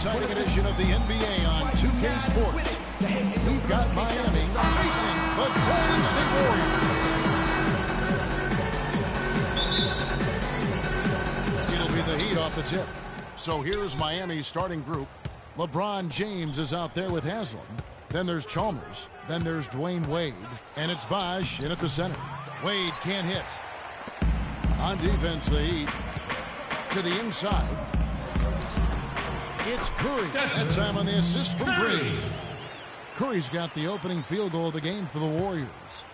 exciting edition of the NBA on 2K Sports. We've got Miami facing the Golden State Warriors. It'll be the Heat off the tip. So here's Miami's starting group. LeBron James is out there with Haslam. Then there's Chalmers. Then there's Dwayne Wade. And it's Bosh in at the center. Wade can't hit. On defense, the Heat to the inside. It's Curry. That time on the assist from Green. Curry's got the opening field goal of the game for the Warriors.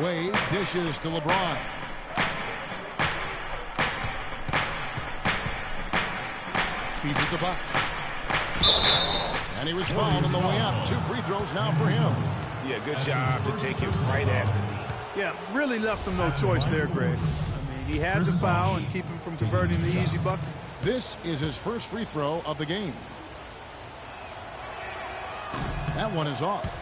Wade dishes to LeBron. Feeds it to Bosh. And he was fouled on the way up. 2 free throws now for him. Yeah, good job to take it right at the knee. Yeah, really left him no choice there, Greg. I mean, he had to foul and keep him from converting the easy bucket. This is his first free throw of the game. That one is off.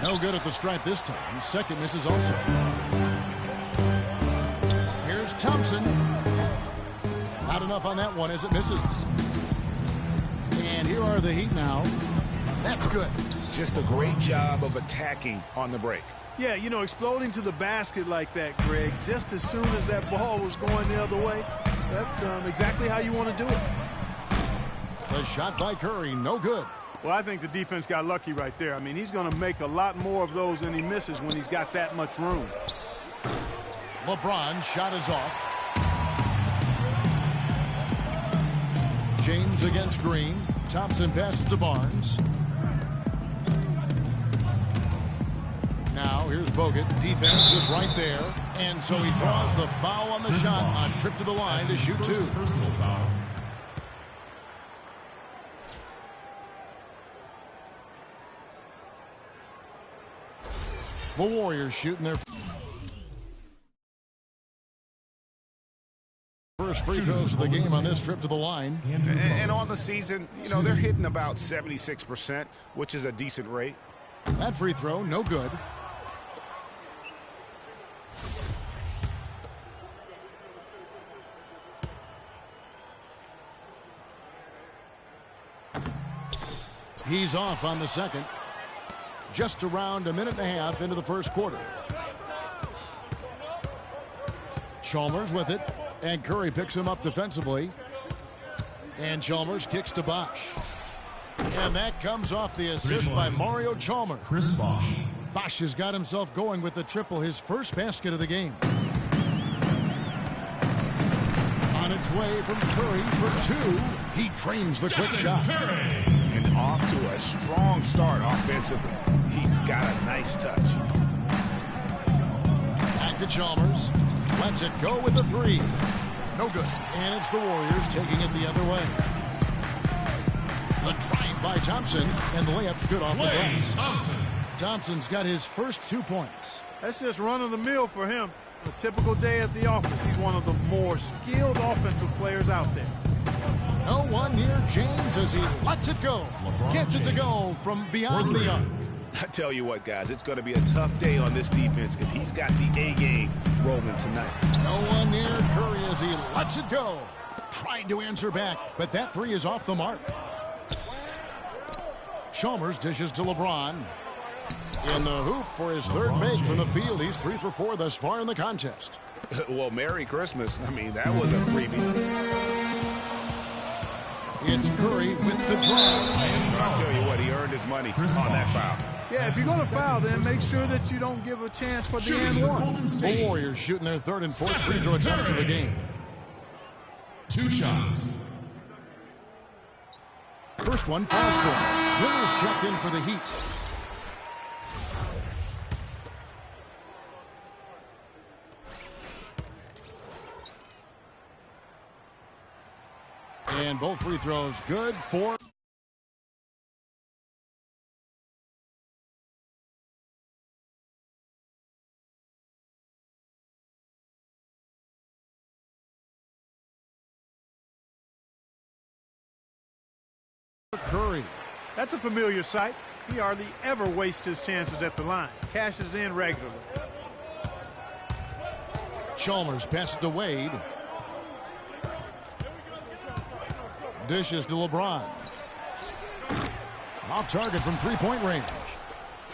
No good at the stripe this time. Second misses also. Here's Thompson. Not enough on that one as it misses. And here are the Heat now. That's good. Just a great job of attacking on the break. Yeah, you know, exploding to the basket like that, Greg, just as soon as that ball was going the other way, that's exactly how you want to do it. The shot by Curry, no good. Well, I think the defense got lucky right there. I mean, he's going to make a lot more of those than he misses when he's got that much room. LeBron's shot is off. James against Green. Thompson passes to Barnes. Now here's Bogut. Defense is right there. And so he draws the foul on the shot on trip to the line to shoot 2. Personal foul. The Warriors shooting their first free throws of the game on this trip to the line. And on the season, you know, they're hitting about 76%, which is a decent rate. That free throw, no good. He's off on the second. Just around a minute and a half into the first quarter. Chalmers with it. And Curry picks him up defensively. And Chalmers kicks to Bosh. And that comes off the assist by Mario Chalmers. Chris Bosh. Bosh has got himself going with the triple, his first basket of the game. On its way from Curry for 2. He drains the quick shot. And off to a strong start offensively. He's got a nice touch. Back to Chalmers. Lets it go with the 3. No good. And it's the Warriors taking it the other way. The drive by Thompson. And the layup's good off the glass. Thompson. Thompson's got his first 2 points. That's just run-of-the-mill for him. A typical day at the office. He's one of the more skilled offensive players out there. No one near James as he lets it go. Gets it to go from beyond the arc. I tell you what, guys, it's going to be a tough day on this defense if he's got the A-game rolling tonight. No one near Curry as he lets it go. Tried to answer back, but that 3 is off the mark. Chalmers dishes to LeBron. In the hoop for his third make from the field. He's 3 for 4 thus far in the contest. Well, Merry Christmas. I mean, that was a freebie. It's Curry with the drive. I'll tell you what, he earned his money on that foul. Yeah, if you're going to foul, then make sure that you don't give a chance for the and one. The Warriors shooting their 3rd and 4th free throw attempts of the game. 2 shots. First one falls for him. Willis checked in for the Heat. And both free throws good for Curry. That's a familiar sight. He hardly ever wastes his chances at the line. Cashes in regularly. Chalmers passes to Wade. Dishes to LeBron. Off target from three-point range.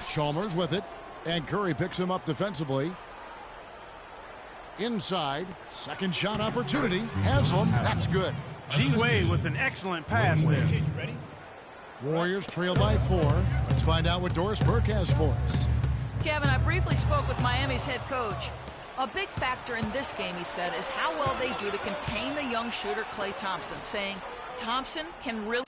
Chalmers with it. And Curry picks him up defensively. Inside. Second shot opportunity. Haslam. That's good. D-Wade with an excellent pass there. Warriors trail by 4. Let's find out what Doris Burke has for us. Kevin, I briefly spoke with Miami's head coach. A big factor in this game, he said, is how well they do to contain the young shooter Klay Thompson, saying Thompson can really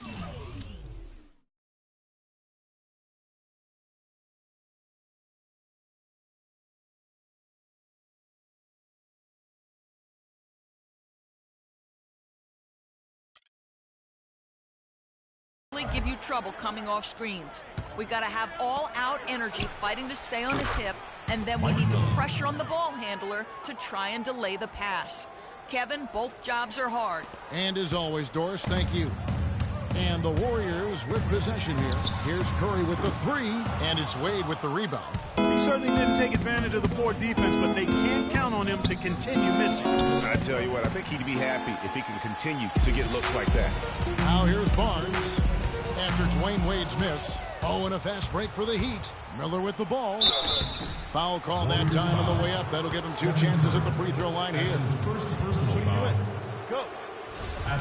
give you trouble coming off screens. We got to have all-out energy fighting to stay on his hip, and then we need to pressure on the ball handler to try and delay the pass. Kevin, both jobs are hard. And as always, Doris, thank you. And the Warriors with possession here. Here's Curry with the 3, and it's Wade with the rebound. He certainly didn't take advantage of the poor defense, but they can't count on him to continue missing. I tell you what, I think he'd be happy if he can continue to get looks like that. Now here's Barnes. After Dwayne Wade's miss. Oh, and a fast break for the Heat. Miller with the ball. Foul call that time on the way up. That'll give him 2 chances at the free throw line here. First personal foul. Let's go.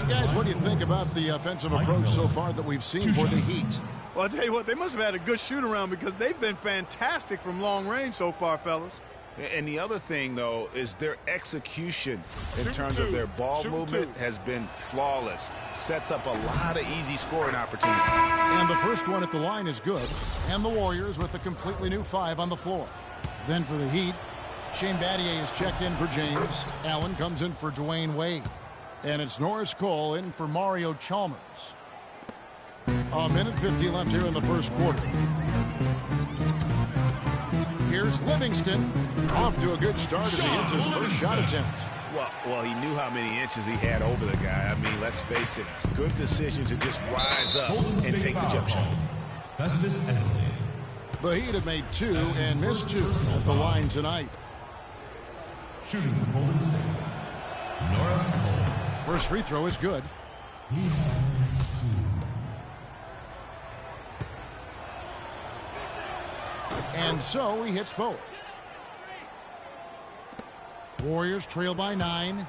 Guys, what do you think about the offensive approach so far that we've seen for the Heat? Well, I'll tell you what, they must have had a good shoot-around because they've been fantastic from long range so far, fellas. And the other thing, though, is their execution in terms of their ball movement has been flawless. Sets up a lot of easy scoring opportunities. And the first one at the line is good. And the Warriors with a completely new 5 on the floor. Then for the Heat, Shane Battier is checked in for James. Allen comes in for Dwayne Wade. And it's Norris Cole in for Mario Chalmers. A minute 50 left here in the first quarter. Here's Livingston. Off to a good start as he hits his first shot attempt. Well, he knew how many inches he had over the guy. I mean, let's face it. Good decision to just rise up and take the jump shot. Festus Ezeli. The Heat have made 2 and missed 2 at the line tonight. Shooting for Golden State. Norris Cole. First free throw is good. He has 2. And so he hits both. Warriors trail by 9.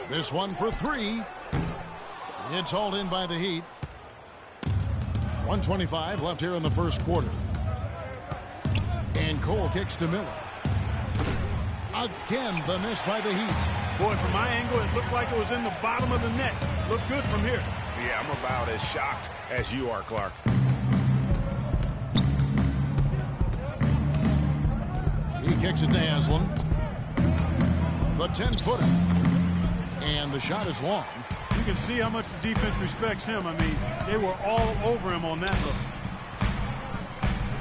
This one for 3. It's hauled in by the Heat. 1:25 left here in the first quarter. And Cole kicks to Miller. Again, the miss by the Heat. Boy, from my angle, it looked like it was in the bottom of the net. Looked good from here. Yeah, I'm about as shocked as you are, Clark. He kicks it to Haslam. The 10-footer. And the shot is long. You can see how much the defense respects him. I mean, they were all over him on that look.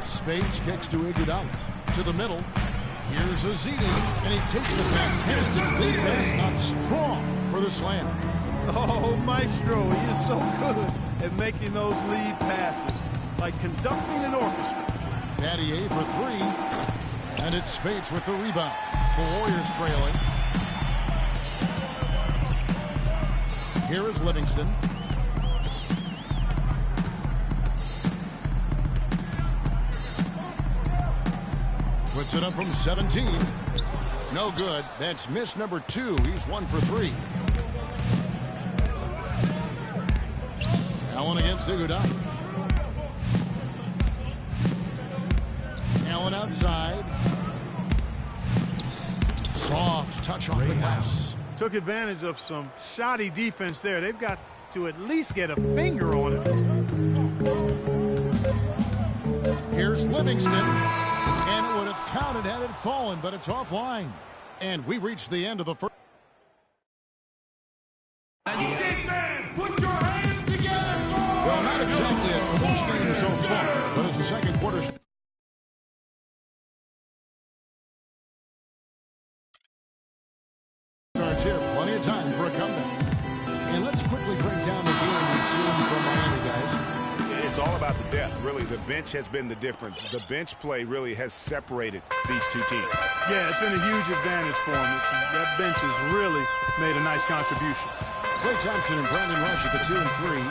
Spades kicks to Iguodala. To the middle. Here's Azidi. And he takes the fantastic lead pass up strong for the slam. Oh, Maestro, he is so good at making those lead passes. Like conducting an orchestra. Battier for 3. And it's Spades with the rebound. The Warriors trailing. Here is Livingston. Puts it up from 17. No good. That's miss number 2. He's 1 for 3. Allen against Iguodala. Allen outside. Soft touch off the glass. Took advantage of some shoddy defense there. They've got to at least get a finger on it. Here's Livingston. And it would have counted had it fallen, but it's offline. And we've reached the end of the first. Put your hands together. Well, not exactly a close game so far, but as the second quarter starts here, plenty of time for a comeback. And let's quickly quickly break down the game we've seen from Miami, guys. It's all about the depth, really. The bench has been the difference. The bench play really has separated these two teams. Yeah, it's been a huge advantage for them. That bench has really made a nice contribution. Klay Thompson and Brandon Rush at the 2 and 3.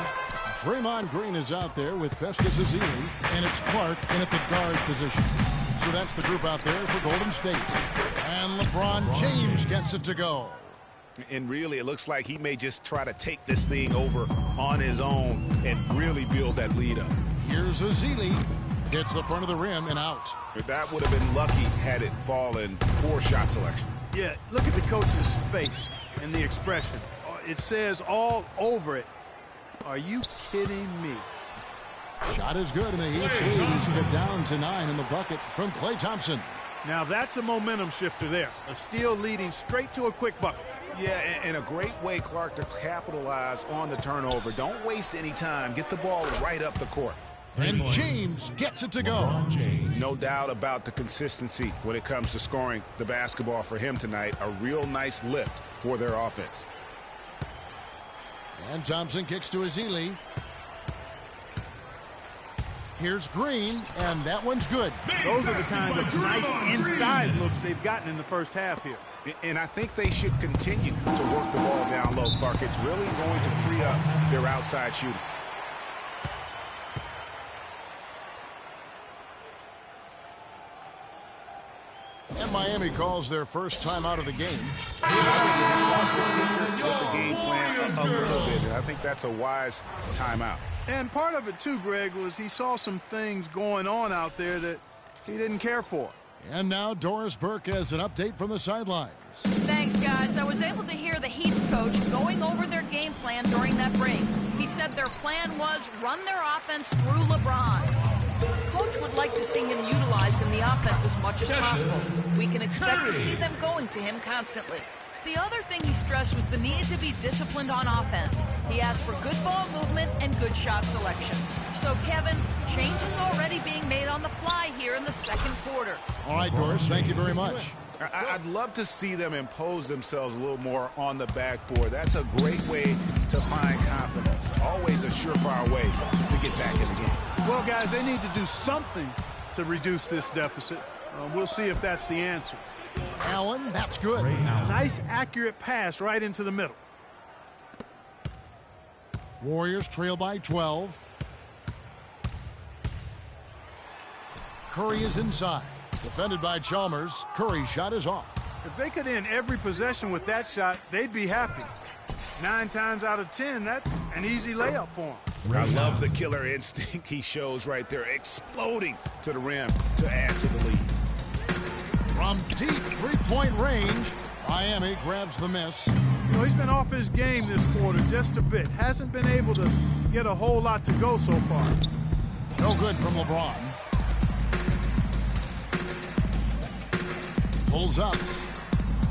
Draymond Green is out there with Festus Ezeli, and it's Clark in at the guard position. So that's the group out there for Golden State. And LeBron James gets it to go. And really, it looks like he may just try to take this thing over on his own and really build that lead up. Here's Ezeli. Hits the front of the rim and out. That would have been lucky had it fallen. Poor shot selection. Yeah, look at the coach's face and the expression. It says all over it. Are you kidding me? Shot is good, and the Heat leads it down to 9 in the bucket from Klay Thompson. Now that's a momentum shifter there. A steal leading straight to a quick bucket. Yeah, and a great way, Clark, to capitalize on the turnover. Don't waste any time. Get the ball right up the court. And James gets it to go. No doubt about the consistency when it comes to scoring the basketball for him tonight. A real nice lift for their offense. And Thompson kicks to Ezeli. Here's Green, and that one's good. Those are the kind of nice inside looks they've gotten in the first half here. And I think they should continue to work the ball down low, Clark. It's really going to free up their outside shooting. And Miami calls their first time out of the game. I think they just lost the game plan a little bit. I think that's a wise timeout. And part of it, too, Greg, was he saw some things going on out there that he didn't care for. And now Doris Burke has an update from the sidelines. Thanks, guys. I was able to hear the Heat's coach going over their game plan during that break. He said their plan was run their offense through LeBron. Coach would like to see him utilized in the offense as much as possible. We can expect to see them going to him constantly. The other thing he stressed was the need to be disciplined on offense. He asked for good ball movement and good shot selection. So, Kevin, changes already being made on the fly here in the second quarter. All right, Doris, thank you very much. I'd love to see them impose themselves a little more on the backboard. That's a great way to find confidence. Always a surefire way to get back in the game. Well, guys, they need to do something to reduce this deficit. We'll see if that's the answer. Allen, that's good. Nice, accurate pass right into the middle. Warriors trail by 12. Curry is inside. Defended by Chalmers. Curry's shot is off. If they could end every possession with that shot, they'd be happy. 9 times out of 10, that's an easy layup for them. I love the killer instinct he shows right there, exploding to the rim to add to the lead. From deep three-point range, Miami grabs the miss. You know, he's been off his game this quarter just a bit. Hasn't been able to get a whole lot to go so far. No good from LeBron. Pulls up.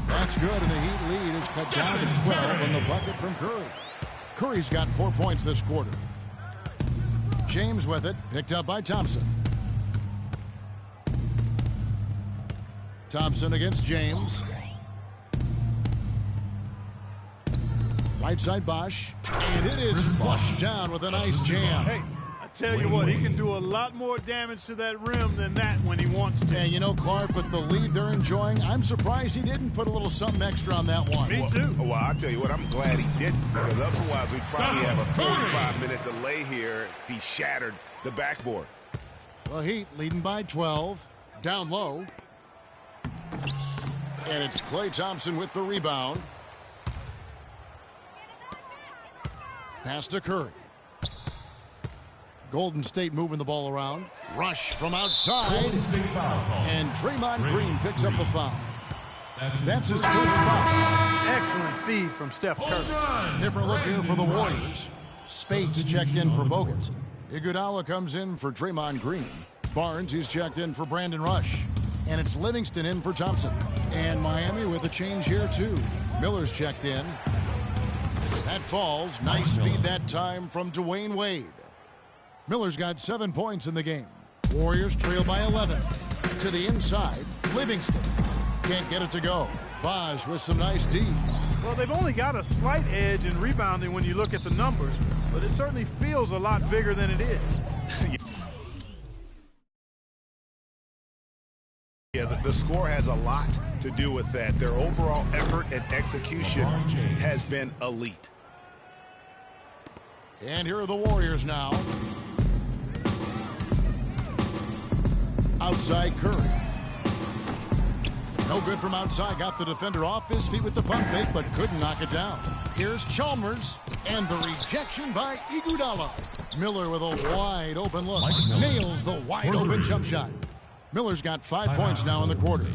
That's good, and the Heat lead is cut down to 12 on the bucket from Curry. Curry's got 4 points this quarter. James with it, picked up by Thompson. Thompson against James. Right side Bosch. And it is flushed down with a nice jam. Hey, I tell you what, he can do a lot more damage to that rim than that when he wants to. And you know, Clark, with the lead they're enjoying, I'm surprised he didn't put a little something extra on that one. Me too. Well, I'll tell you what, I'm glad he didn't, because otherwise we'd probably have a 45-minute delay here if he shattered the backboard. The Heat leading by 12. Down low. And it's Klay Thompson with the rebound. Pass to Curry. Golden State moving the ball around. Rush from outside. And Draymond Green picks up the foul. That's his first foul. Excellent feed from Steph Curry. Different look here for the Warriors. Spates checked in for Bogut. Iguodala comes in for Draymond Green. Barnes, he's checked in for Brandon Rush. And it's Livingston in for Thompson. And Miami with a change here, too. Miller's checked in. That falls. Nice feed that time from Dwayne Wade. Miller's got 7 points in the game. Warriors trail by 11. To the inside, Livingston. Can't get it to go. Bosch with some nice D. Well, they've only got a slight edge in rebounding when you look at the numbers, but it certainly feels a lot bigger than it is. Yeah, the score has a lot to do with that. Their overall effort and execution has been elite. And here are the Warriors now. Outside Curry. No good from outside. Got the defender off his feet with the pump fake, but couldn't knock it down. Here's Chalmers, and the rejection by Iguodala. Miller with a wide open look. Nails the wide open jump shot. Miller's got 5 points now in the quarter.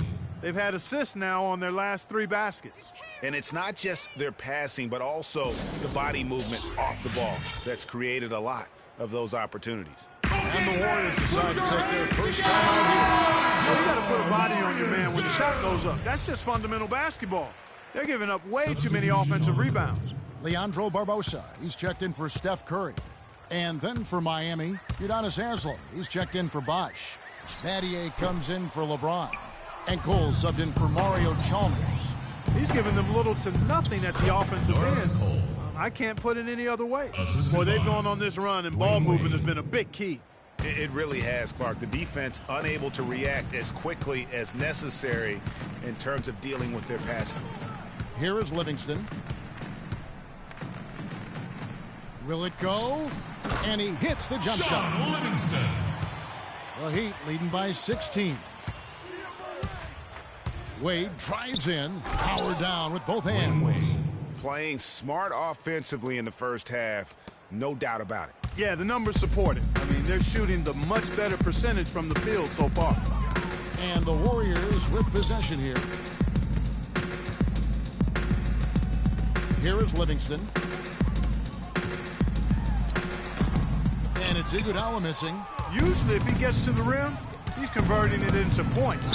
They've had assists now on their last 3 baskets. And it's not just their passing, but also the body movement off the ball that's created a lot of those opportunities. And the Warriors decide to take their first time out here. Well, you got to put a body on your man when the shot goes up. That's just fundamental basketball. They're giving up way too many offensive rebounds. Leandro Barbosa, he's checked in for Steph Curry. And then for Miami, Udonis Haslem, he's checked in for Bosh. Battier comes in for LeBron. And Cole subbed in for Mario Chalmers. He's giving them little to nothing at the offensive end. I can't put it any other way. Boy, they've gone on this run, and ball movement has been a big key. It really has, Clark. The defense unable to react as quickly as necessary in terms of dealing with their passing. Here is Livingston. Will it go? And he hits the jump shot. Livingston. The Heat leading by 16. Wade drives in, powered down with both hands. Playing smart offensively in the first half, no doubt about it. Yeah, the numbers support it. I mean, they're shooting the much better percentage from the field so far. And the Warriors with possession here. Here is Livingston. And it's Iguodala missing. Usually, if he gets to the rim, he's converting it into points.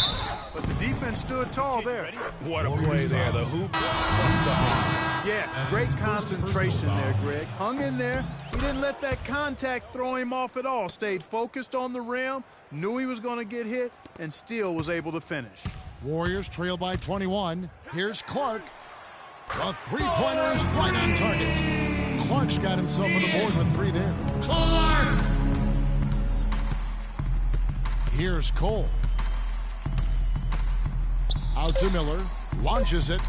But the defense stood tall there. What a play there. The hoop plus the hop. Yeah, great concentration there, Greg. Hung in there. He didn't let that contact throw him off at all. Stayed focused on the rim, knew he was going to get hit, and still was able to finish. Warriors trail by 21. Here's Clark. The three-pointer is right on target. Clark's got himself on the board with 3 there. Clark! Here's Cole. Out to Miller. Launches it.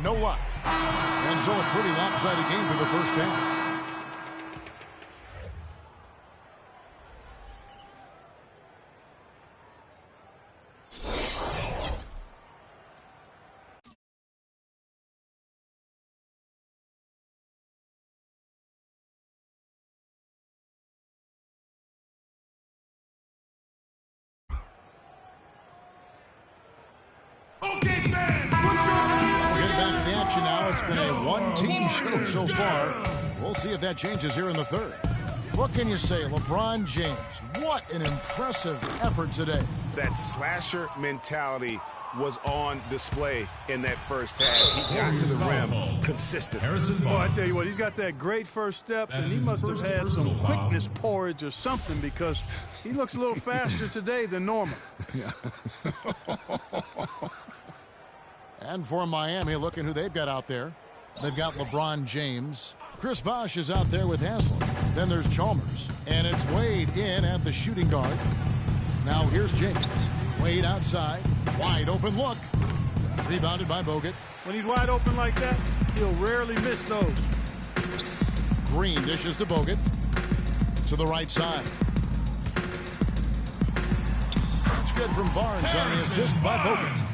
No luck. And so a pretty lopsided game for the first half. It's been a one-team show so far. We'll see if that changes here in the third. What can you say, LeBron James? What an impressive effort today. That slasher mentality was on display in that first half. He got to the rim consistently. Oh, I tell you what, he's got that great first step, and he must have had some quickness porridge or something because he looks a little faster today than normal. Yeah. And for Miami, looking who they've got out there. They've got LeBron James. Chris Bosh is out there with Haslem. Then there's Chalmers. And it's Wade in at the shooting guard. Now here's James. Wade outside. Wide open look. Rebounded by Bogut. When he's wide open like that, he'll rarely miss those. Green dishes to Bogut. To the right side. It's good from Barnes on the assist by Bogut.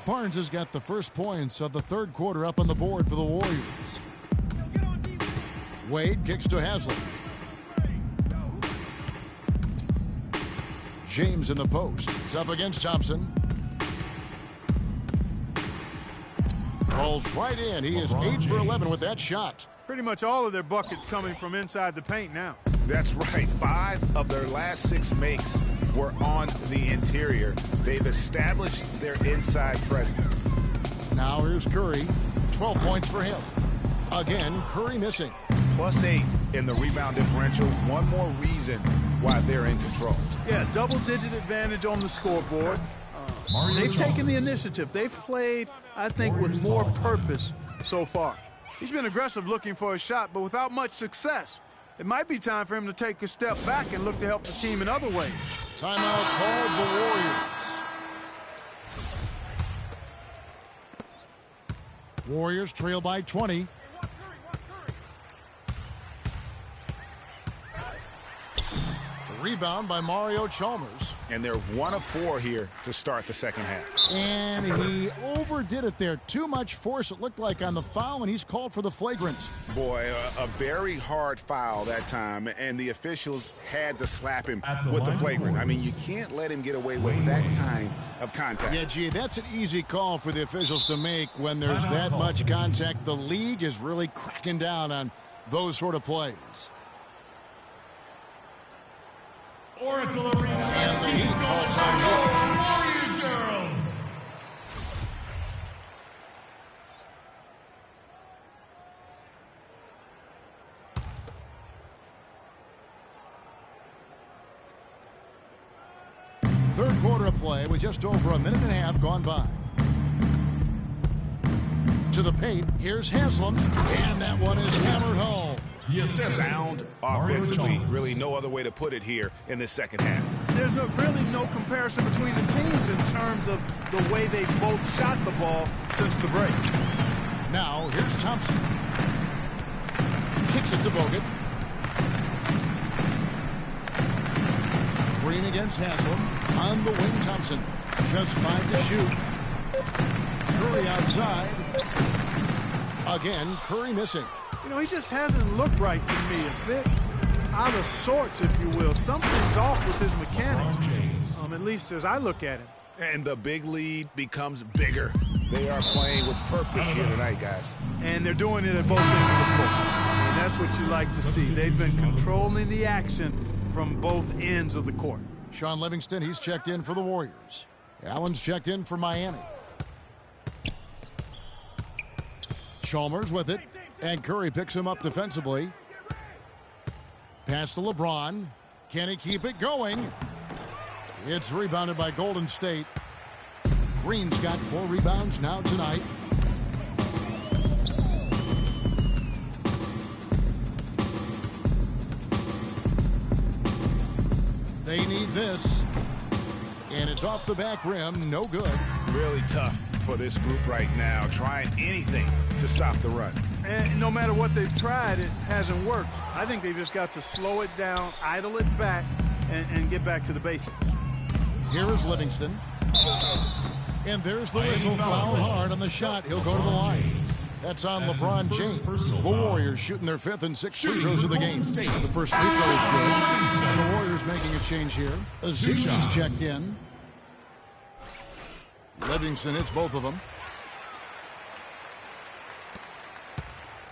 Barnes has got the first points of the third quarter up on the board for the Warriors. Wade kicks to Haslem. James in the post. It's up against Thompson. Rolls right in. He is 8 for 11 with that shot. Pretty much all of their buckets coming from inside the paint now. That's right. 5 of their last 6 makes were on the interior. They've established their inside presence. Now here's Curry. 12 points for him. Again, Curry missing. +8 in the rebound differential. One more reason why they're in control. Yeah, double-digit advantage on the scoreboard. They've taken the initiative. They've played I think with more purpose so far. He's been aggressive looking for a shot, but without much success. It might be time for him to take a step back and look to help the team in other ways. Timeout called the Warriors. Warriors trail by 20. The rebound by Mario Chalmers. And they're 1 of 4 here to start the second half. And he overdid it there. Too much force, it looked like, on the foul, and he's called for the flagrant. Boy, a very hard foul that time, and the officials had to slap him with the flagrant. I mean, you can't let him get away with that kind of contact. Yeah, gee, that's an easy call for the officials to make when there's that much contact. The league is really cracking down on those sort of plays. Oracle Arena. And the Heat call time. Warriors girls. Third quarter of play with just over a minute and a half gone by. To the paint, here's Haslam, and that one is hammered home. Yes, sir. Sound offensively, really no other way to put it here in the second half. There's really no comparison between the teams in terms of the way they both shot the ball since the break. Now, here's Thompson. Kicks it to Bogut. Green against Haslam. On the wing, Thompson. Just 5 to shoot. Curry outside. Again, Curry missing. You know, he just hasn't looked right to me. A bit out of sorts, if you will. Something's off with his mechanics, at least as I look at him. And the big lead becomes bigger. They are playing with purpose here tonight, guys. And they're doing it at both ends of the floor. And that's what you like to see. They've been controlling the action from both ends of the court. Sean Livingston, he's checked in for the Warriors. Allen's checked in for Miami. Chalmers with it. And Curry picks him up defensively. Pass to LeBron. Can he keep it going? It's rebounded by Golden State. Green's got 4 rebounds now tonight. They need this. And it's off the back rim. No good. Really tough for this group right now. Trying anything to stop the run. And no matter what they've tried, it hasn't worked. I think they've just got to slow it down, idle it back, and get back to the basics. Here is Livingston. And there's the whistle. Foul hard on the shot. He'll go to the line. That's on LeBron James. The Warriors shooting their 5th and 6th free throws of the game. The first free throw is good. And the Warriors making a change here. Azizi's checked in. Livingston hits both of them.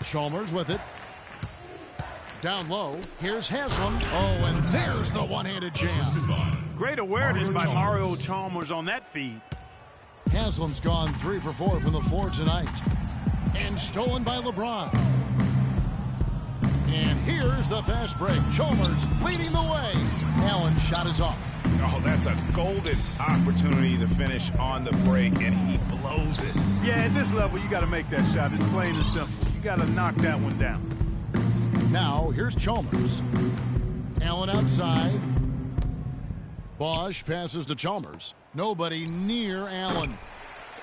Chalmers with it. Down low. Here's Haslam. Oh, and there's the one-handed jam. Great awareness by Mario Chalmers on that feed. Haslam's gone 3 for 4 from the floor tonight. And stolen by LeBron. And here's the fast break. Chalmers leading the way. Allen's shot is off. Oh, that's a golden opportunity to finish on the break, and he blows it. Yeah, at this level, you got to make that shot. It's plain and simple. You got to knock that one down. Now, here's Chalmers. Allen outside. Bosch passes to Chalmers. Nobody near Allen.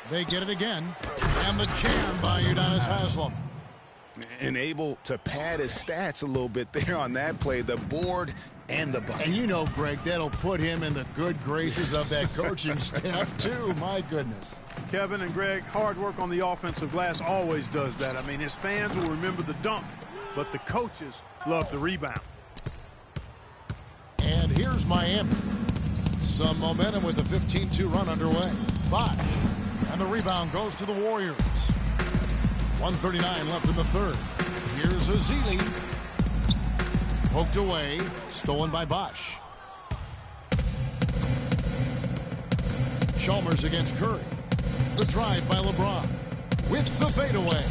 They get it again. And the jam by Udonis Haslem. And able to pad his stats a little bit there on that play. The board and the bucket. And you know, Greg, that'll put him in the good graces of that coaching staff, too. My goodness. Kevin and Greg, hard work on the offensive glass always does that. I mean, his fans will remember the dunk, but the coaches love the rebound. And here's Miami. Some momentum with a 15-2 run underway. Bosch. And the rebound goes to the Warriors. 1:39 left in the third. Here's Azili. Poked away. Stolen by Bosch. Chalmers against Curry. The drive by LeBron. With the fadeaway.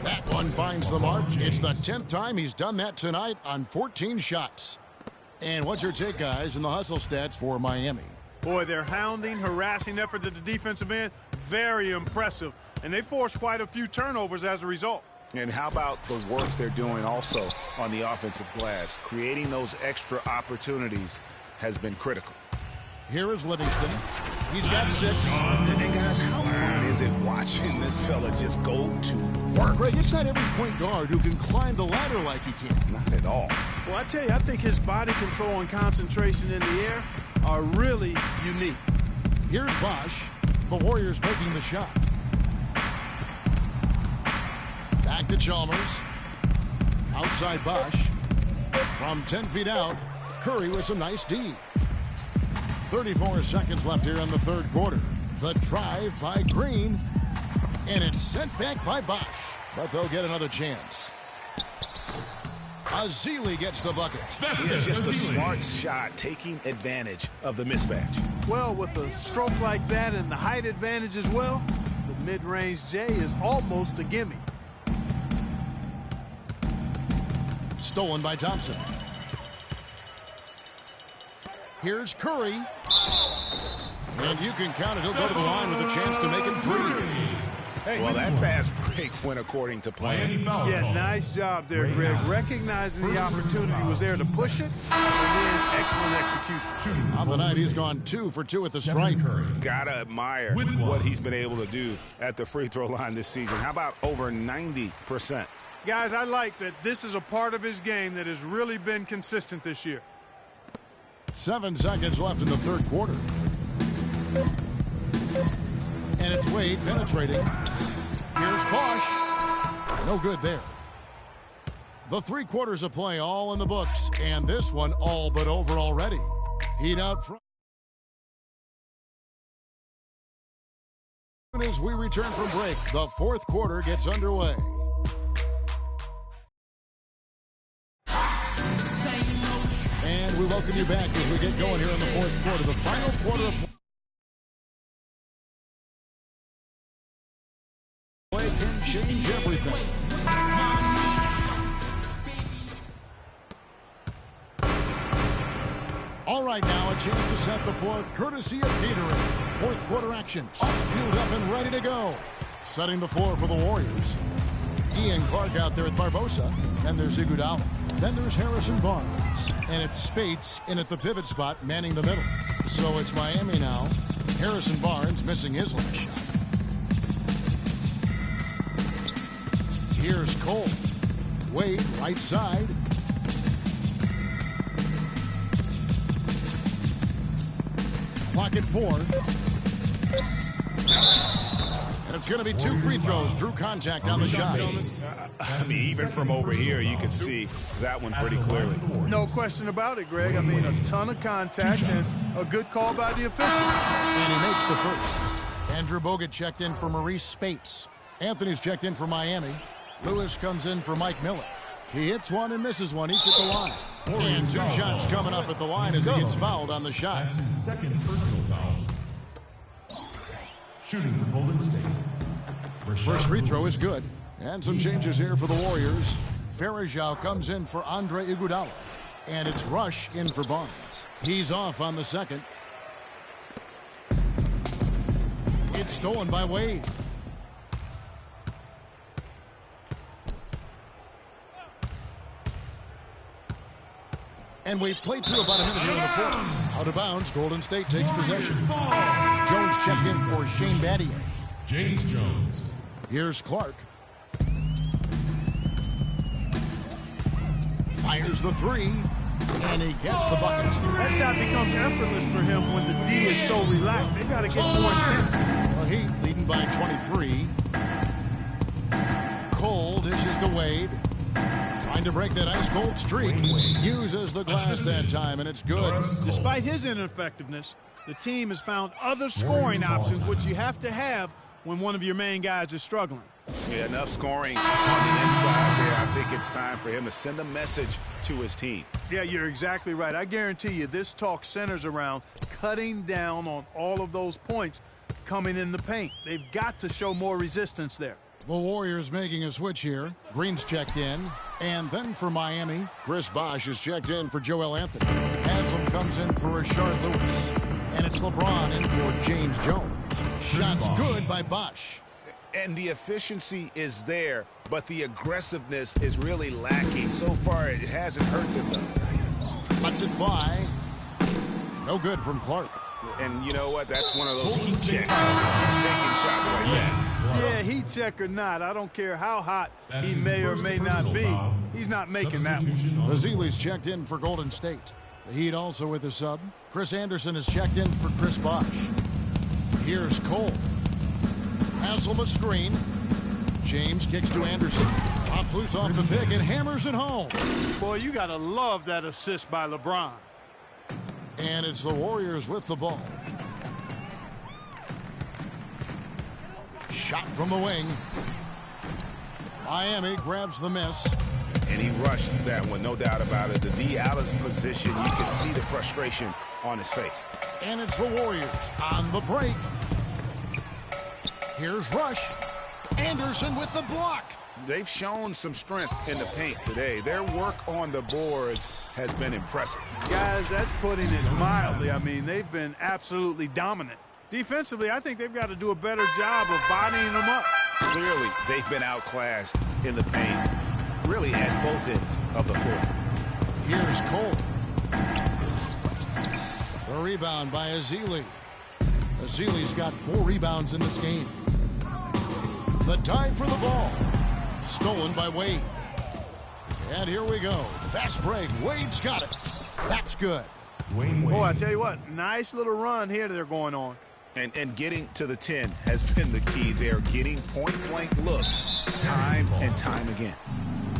That one finds the mark. It's the 10th time he's done that tonight on 14 shots. And what's your take, guys, in the hustle stats for Miami? Boy, their hounding, harassing effort at the defensive end, very impressive, and they forced quite a few turnovers as a result. And how about the work they're doing also on the offensive glass? Creating those extra opportunities has been critical. Here is Livingston. He's got 6. And guys, how fun is it watching this fella just go to work? Greg, it's not every point guard who can climb the ladder like you can. Not at all. Well, I tell you, I think his body control and concentration in the air are really unique. Here's Bosch. The Warriors making the shot. Back to Chalmers. Outside Bosch. From 10 feet out, Curry with some nice D. 34 seconds left here in the third quarter. The drive by Green. And it's sent back by Bosch. But they'll get another chance. Azili gets the bucket. It's just a smart shot, taking advantage of the mismatch. Well, with a stroke like that and the height advantage as well, the mid-range J is almost a gimme. Stolen by Thompson. Here's Curry. And you can count it. He'll go to the line with a chance to make it 3. Well, that fast break went according to plan. Yeah, nice job there, Greg. Recognizing the opportunity was there to push it, and then excellent execution. On the night, he's gone 2 for 2 at the stripe. Gotta admire what he's been able to do at the free throw line this season. How about over 90%? Guys, I like that this is a part of his game that has really been consistent this year. 7 seconds left in the third quarter. And it's Wade penetrating. Here's Bosch. No good there. The 3 quarters of play all in the books, and this one all but over already. Heat out front. As we return from break, the fourth quarter gets underway. And we welcome you back as we get going here in the fourth quarter. The final quarter of play can change everything. All right, now a chance to set the floor courtesy of Gatorade. Fourth quarter action. All fueled up and ready to go. Setting the floor for the Warriors. Ian Clark out there with Barbosa. Then there's Iguodala. Then there's Harrison Barnes. And it's Spates in at the pivot spot, manning the middle. So it's Miami now. Harrison Barnes missing his last shot. Here's Cole. Wade, right side. Clock at 4. And it's going to be 2 free throws. Drew contact on the shot. I mean, even from over here, you can see that one pretty clearly. No question about it, Greg. I mean, a ton of contact and a good call by the official. And he makes the first. Andrew Bogut checked in for Maurice Spates. Anthony's checked in for Miami. Lewis comes in for Mike Miller. He hits one and misses one, each at the line. And 2 shots coming up at the line as he gets fouled on the shot. That's his second personal foul. Shooting for Golden State. First free throw is good. And some changes here for the Warriors. Farajao comes in for Andre Iguodala. And it's Rush in for Barnes. He's off on the second. It's stolen by Wade. And we've played through about a minute here in the fourth. Out of bounds, Golden State takes possession. Jones checked in for Shane Battier. James Jones. Here's Clark. Fires the 3, and he gets the bucket. That shot becomes effortless for him when the D is so relaxed. They've got to get more intense. The Heat leading by 23. Cole dishes to Wade. Trying to break that ice-cold streak. Uses the glass that time, and it's good. Despite his ineffectiveness, the team has found other scoring options, which you have to have when one of your main guys is struggling. Yeah, enough scoring on the inside there. I think it's time for him to send a message to his team. Yeah, you're exactly right. I guarantee you this talk centers around cutting down on all of those points coming in the paint. They've got to show more resistance there. The Warriors making a switch here. Green's checked in. And then for Miami, Chris Bosh is checked in for Joel Anthony. Haslam comes in for Rashard Lewis. And it's LeBron in for James Jones. Shot's good by Bosch. And the efficiency is there, but the aggressiveness is really lacking. So far, it hasn't hurt them, though. Lets it fly. No good from Clark. And you know what? That's one of those heat checks. He's taking shots like that. Yeah, heat check or not, I don't care how hot he may or may not be. He's not making that one. Mazzilli's checked in for Golden State. The Heat also with a sub. Chris Anderson is checked in for Chris Bosch. Here's Cole. Haslam a screen. James kicks to Anderson. Pops loose off the pick and hammers it home. Boy, you got to love that assist by LeBron. And it's the Warriors with the ball. Shot from the wing. Miami grabs the miss. And he rushed that one, no doubt about it. The D out of position, you can see the frustration on his face. And it's the Warriors on the break. Here's Rush. Anderson with the block. They've shown some strength in the paint today. Their work on the boards has been impressive. Guys, that's putting it mildly. I mean, they've been absolutely dominant. Defensively, I think they've got to do a better job of bodying them up. Clearly, they've been outclassed in the paint, really at both ends of the floor. Here's Cole. The rebound by Azili. Azili's got 4 rebounds in this game. The dive for the ball. Stolen by Wade. And here we go. Fast break. Wade's got it. That's good. Boy, I tell you what, nice little run here they're going on. And getting to the 10 has been the key. They're getting point-blank looks time and time again.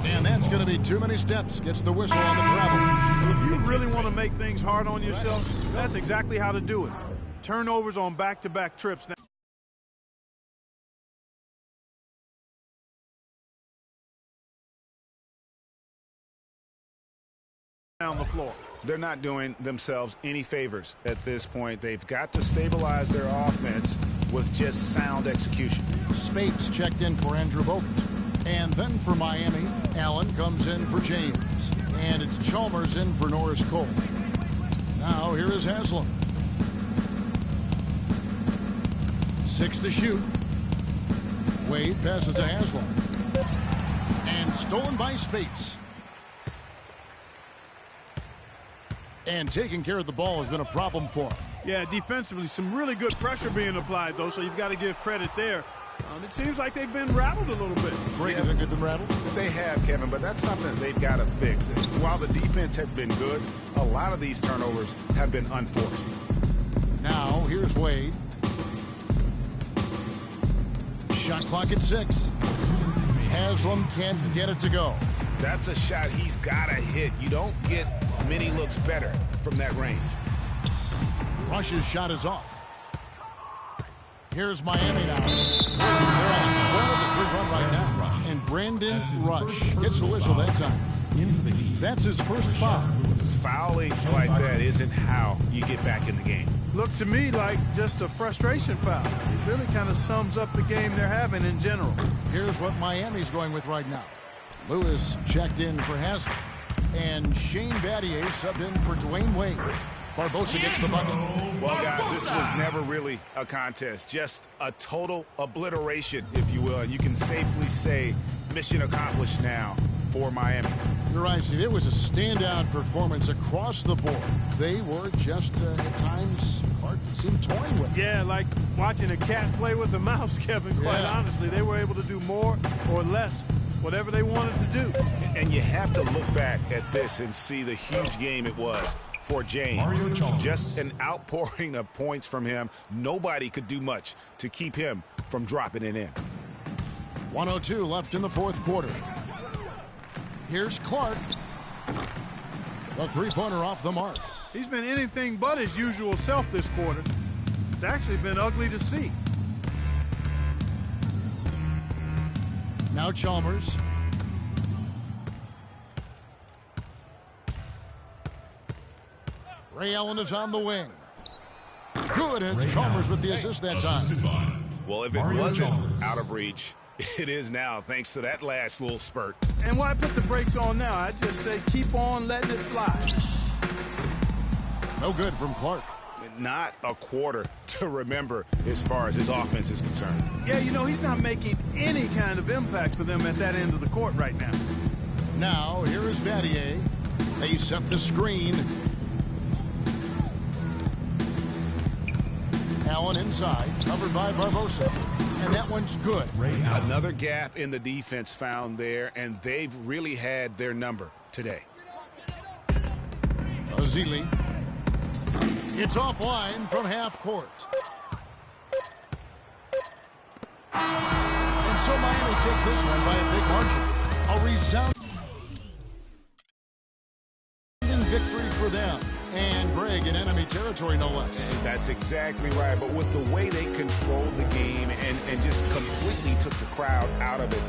And that's going to be too many steps. Gets the whistle on the travel. Well, if you really want to make things hard on yourself, that's exactly how to do it. Turnovers on back-to-back trips. Down the floor. They're not doing themselves any favors at this point. They've got to stabilize their offense with just sound execution. Spates checked in for Andrew Bogut. And then for Miami, Allen comes in for James. And it's Chalmers in for Norris Cole. Now here is Haslam. 6 to shoot. Wade passes to Haslam. And stolen by Spates. And taking care of the ball has been a problem for him. Yeah, defensively, some really good pressure being applied, though, so you've got to give credit there. It seems like they've been rattled a little bit. Great, you think they've been rattled? They have, Kevin, but that's something they've got to fix. While the defense has been good, a lot of these turnovers have been unforced. Now, here's Wade. Shot clock at 6. Haslam can't get it to go. That's a shot he's got to hit. You don't get many looks better from that range. Rush's shot is off. Here's Miami now. They're on a 12-3 run right now. And Brandon Rush gets the whistle that time. That's his first foul. Fouling like that isn't how you get back in the game. Looked to me like just a frustration foul. It really kind of sums up the game they're having in general. Here's what Miami's going with right now. Lewis checked in for Haslam. And Shane Battier subbed in for Dwayne Wade. Barbosa gets the bucket. Well, guys, this was never really a contest. Just a total obliteration, if you will. And you can safely say mission accomplished now for Miami. You're right, Steve. It was a standout performance across the board. They were just, at times, Clark seemed toying with it. Yeah, like watching a cat play with a mouse, Kevin, quite honestly. They were able to do more or less, whatever they wanted to do. And you have to look back at this and see the huge game it was for James. Just an outpouring of points from him. Nobody could do much to keep him from dropping it in. 1:02 left in the fourth quarter. Here's Clark. The three-pointer off the mark. He's been anything but his usual self this quarter. It's actually been ugly to see. Now Chalmers. Ray Allen is on the wing. Good, it's Chalmers with the assist that time. Well, if it wasn't out of reach, it is now, thanks to that last little spurt. And why put the brakes on now? I just say keep on letting it fly. No good from Clark. not a quarter to remember as far as his offense is concerned. Yeah, you know, he's not making any kind of impact for them at that end of the court right now. Now, here is Battier. They set the screen. Allen inside, covered by Barbosa. And that one's good. Another gap in the defense found there, and they've really had their number today. Azili. It's offline from half court. And so Miami takes this one by a big margin. A resounding victory for them. And Greg in enemy territory, no less. And that's exactly right. But with the way they controlled the game and just completely took the crowd out of it,